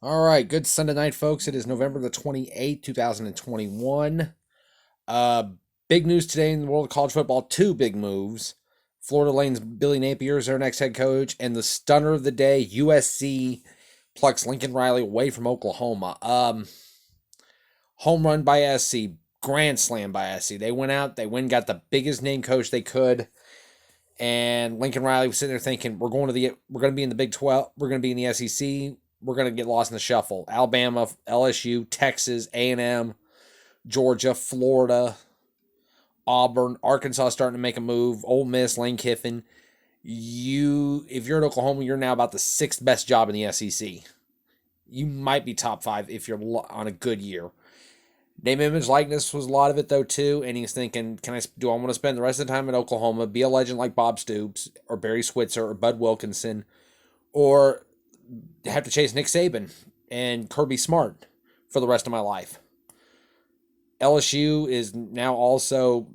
All right, good Sunday night, folks. It is November the 28th, 2021. Uh, Big news today in the world of college football. Two big moves. Florida Lane's Billy Napier is their next head coach, and the stunner of the day, USC plucks Lincoln Riley away from Oklahoma. Home run by SC, grand slam by SC. They went out, got the biggest name coach they could, and Lincoln Riley was sitting there thinking, we're going to be in the Big 12, we're going to be in the SEC, we're going to get lost in the shuffle. Alabama, LSU, Texas, A&M, Georgia, Florida, Auburn, Arkansas starting to make a move. Ole Miss, Lane Kiffin. If you're at Oklahoma, you're now about the sixth best job in the SEC. You might be top five if you're on a good year. Name, image, likeness was a lot of it though too, and he's thinking, do I want to spend the rest of the time in Oklahoma, be a legend like Bob Stoops or Barry Switzer or Bud Wilkinson, or have to chase Nick Saban and Kirby Smart for the rest of my life? LSU is now also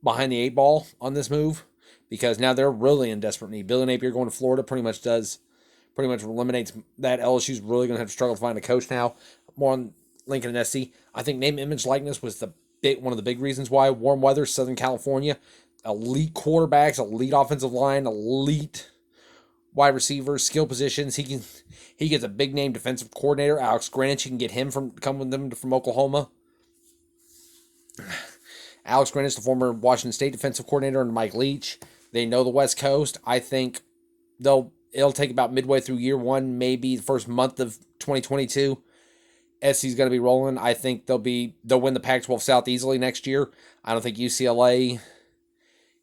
behind the eight ball on this move because now they're really in desperate need. Billy Napier going to Florida pretty much eliminates that. LSU's really going to have to struggle to find a coach now. More on Lincoln and SC. I think name, image, likeness was one of the big reasons why. Warm weather, Southern California, elite quarterbacks, elite offensive line, elite wide receivers, skill positions. He gets a big name defensive coordinator, Alex Granich. You can get him come with them from Oklahoma. Alex Granich, the former Washington State defensive coordinator, and Mike Leach. They know the West Coast. I think it'll take about midway through year one, maybe the first month of 2022. SC's going to be rolling. I think they'll win the Pac-12 South easily next year. I don't think UCLA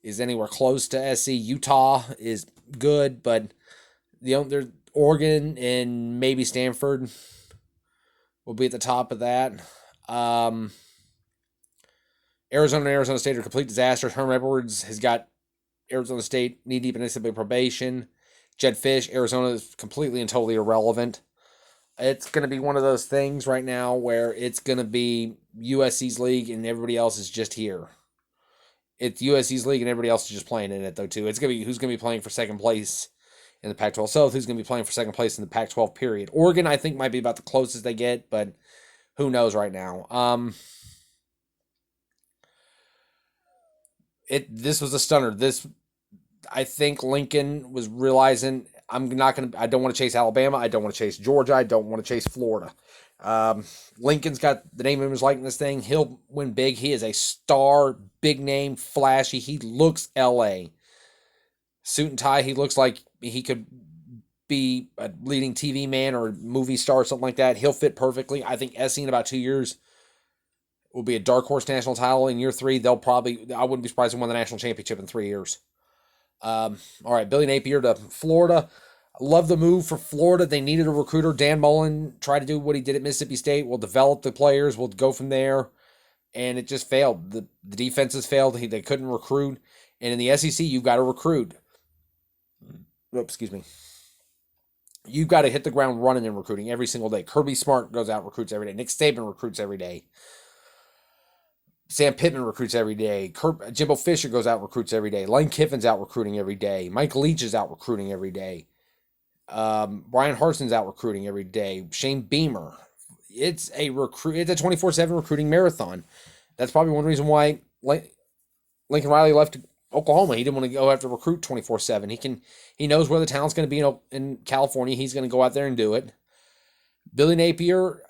is anywhere close to SC. Utah is good, but there's Oregon and maybe Stanford will be at the top of that. Arizona and Arizona State are complete disasters. Herm Edwards has got Arizona State knee-deep in NCAA probation. Jed Fish, Arizona is completely and totally irrelevant. It's going to be one of those things right now where it's going to be USC's league and everybody else is just here. It's USC's league and everybody else is just playing in it, though, too. It's going to be who's going to be playing for second place in the Pac-12 South, who's going to be playing for second place in the Pac-12 period. Oregon, I think, might be about the closest they get, but who knows right now. This was a stunner. I think Lincoln was realizing I don't want to chase Alabama. I don't want to chase Georgia. I don't want to chase Florida. Lincoln's got the name of him is liking this thing. He'll win big. He is a star, big name, flashy. He looks LA. Suit and tie. He looks like he could be a leading TV man or movie star or something like that. He'll fit perfectly. I think SC in about 2 years will be a dark horse national title. In year three, I wouldn't be surprised if they won the national championship in 3 years. All right, Billy Napier to Florida. I love the move for Florida. They needed a recruiter. Dan Mullen tried to do what he did at Mississippi State. We'll develop the players. We'll go from there. And it just failed. The defenses failed. They couldn't recruit. And in the SEC, you've got to recruit. Oh, excuse me. You've got to hit the ground running in recruiting every single day. Kirby Smart goes out and recruits every day. Nick Saban recruits every day. Sam Pittman recruits every day. Jimbo Fisher goes out and recruits every day. Lane Kiffin's out recruiting every day. Mike Leach is out recruiting every day. Brian Harson's out recruiting every day. Shane Beamer. It's a 24/7 recruiting marathon. That's probably one reason why Lincoln Riley left Oklahoma. He didn't want to go have to recruit 24/7. He knows where the talent's going to be in California. He's going to go out there and do it. Billy Napier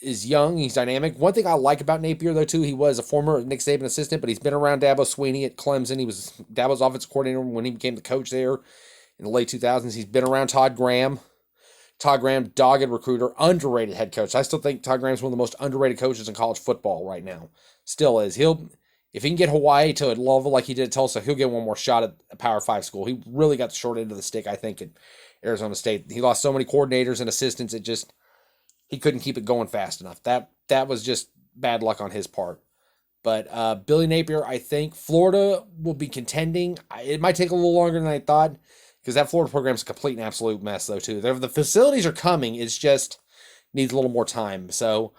is young. He's dynamic. One thing I like about Napier, though, too, he was a former Nick Saban assistant, but he's been around Dabo Swinney at Clemson. He was Dabo's offensive coordinator when he became the coach there in the late 2000s. He's been around Todd Graham. Todd Graham, dogged recruiter, underrated head coach. I still think Todd Graham's one of the most underrated coaches in college football right now. Still is. If he can get Hawaii to a level like he did at Tulsa, he'll get one more shot at a Power 5 school. He really got the short end of the stick, I think, at Arizona State. He lost so many coordinators and assistants, he couldn't keep it going fast enough. That was just bad luck on his part. But Billy Napier, I think Florida will be contending. It might take a little longer than I thought because that Florida program is a complete and absolute mess, though, too. The facilities are coming. It's just needs a little more time. So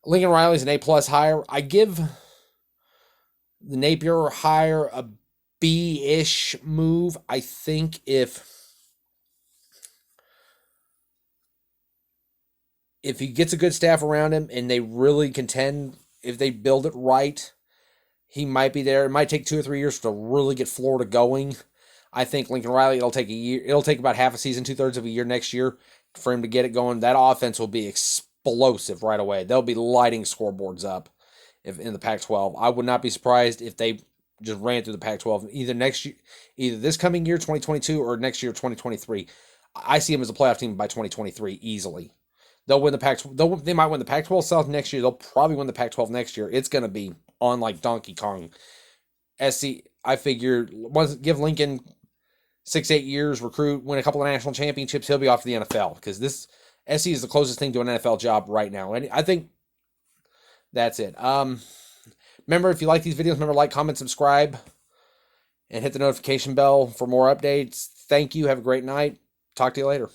Lincoln Riley's an A-plus hire. I give the Napier hire a B-ish move. I think if if he gets a good staff around him and they really contend, if they build it right, he might be there. It might take 2 or 3 years to really get Florida going. I think Lincoln Riley, it'll take a year. It'll take about half a season, 2/3 of a year next year for him to get it going. That offense will be explosive right away. They'll be lighting scoreboards up if in the Pac-12. I would not be surprised if they just ran through the Pac-12 either next year, either this coming year, 2022, or next year, 2023. I see them as a playoff team by 2023 easily. They'll win the Pac-12. They might win the Pac-12 South next year. They'll probably win the Pac-12 next year. It's going to be on like Donkey Kong. SC, I figure, once give Lincoln 6-8 years, recruit, win a couple of national championships, he'll be off to the NFL because this SC is the closest thing to an NFL job right now. And I think that's it. Remember, if you like these videos, remember like, comment, subscribe, and hit the notification bell for more updates. Thank you. Have a great night. Talk to you later.